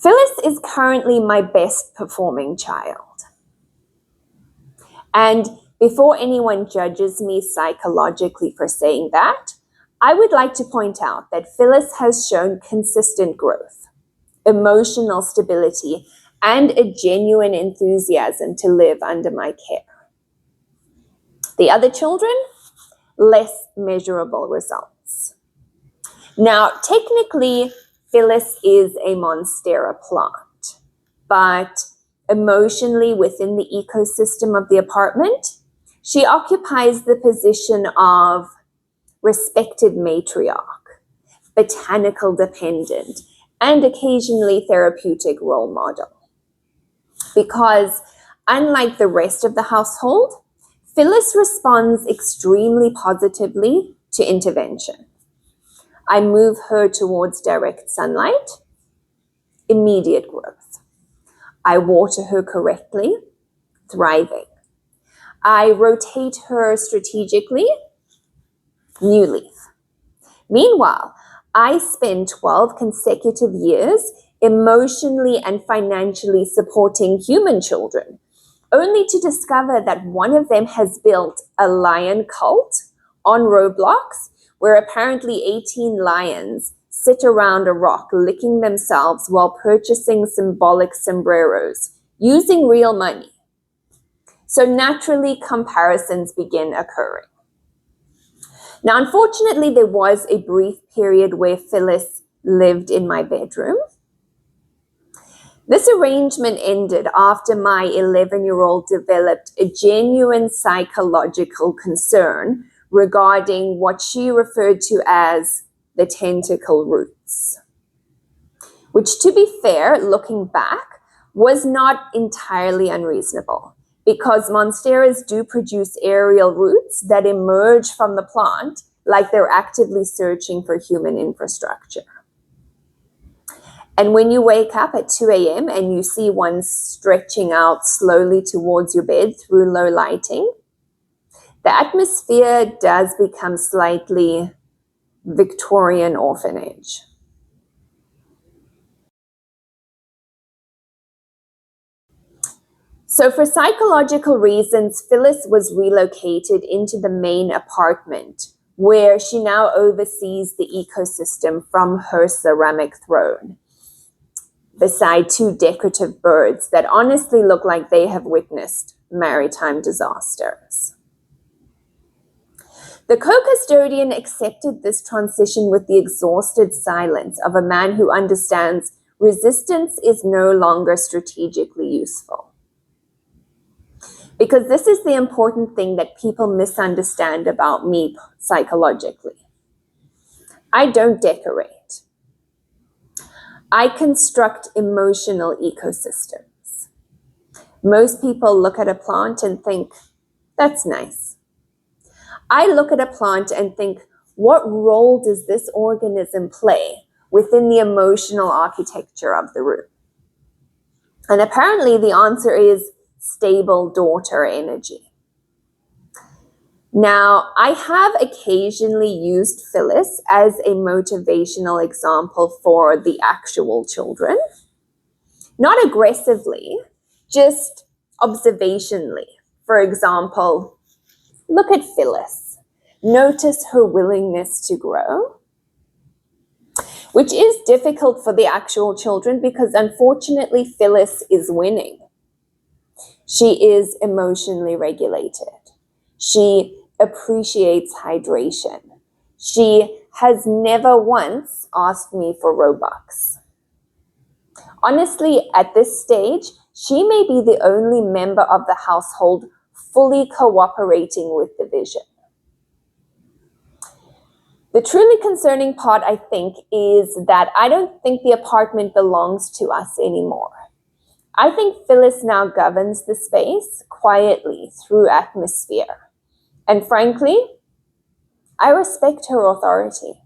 Phyllis is currently my best performing child. And before anyone judges me psychologically for saying that, I would like to point out that Phyllis has shown consistent growth, emotional stability, and a genuine enthusiasm to live under my care. The other children, less measurable results. Now, technically, Phyllis is a Monstera plant, but emotionally within the ecosystem of the apartment, she occupies the position of respected matriarch, botanical dependent, and occasionally therapeutic role model. Because unlike the rest of the household, Phyllis responds extremely positively to intervention. I move her towards direct sunlight, immediate growth. I water her correctly, thriving. I rotate her strategically, new leaf. Meanwhile, I spend 12 consecutive years emotionally and financially supporting human children, only to discover that one of them has built a lion cult on Roblox, where apparently 18 lions sit around a rock licking themselves while purchasing symbolic sombreros using real money. So naturally, comparisons begin occurring. Now, unfortunately, there was a brief period where Phyllis lived in my bedroom. This arrangement ended after my 11-year-old developed a genuine psychological concern regarding what she referred to as the tentacle roots, which, to be fair, looking back, was not entirely unreasonable, because monsteras do produce aerial roots that emerge from the plant like they're actively searching for human infrastructure. And when you wake up at 2 a.m. and you see one stretching out slowly towards your bed through low lighting, the atmosphere does become slightly Victorian orphanage. So for psychological reasons, Phyllis was relocated into the main apartment, where she now oversees the ecosystem from her ceramic throne, beside two decorative birds that honestly look like they have witnessed maritime disasters. The co-custodian accepted this transition with the exhausted silence of a man who understands resistance is no longer strategically useful. Because this is the important thing that people misunderstand about me psychologically. I don't decorate. I construct emotional ecosystems. Most people look at a plant and think, that's nice. I look at a plant and think, what role does this organism play within the emotional architecture of the room? And apparently the answer is stable daughter energy. Now, I have occasionally used Phyllis as a motivational example for the actual children. Not aggressively, just observationally. For example, look at Phyllis. Notice her willingness to grow, which is difficult for the actual children because unfortunately Phyllis is winning. She is emotionally regulated. She appreciates hydration. She has never once asked me for Robux. Honestly, at this stage, she may be the only member of the household fully cooperating with the vision. The truly concerning part, I think, is that I don't think the apartment belongs to us anymore. I think Phyllis now governs the space quietly through atmosphere. And frankly, I respect her authority.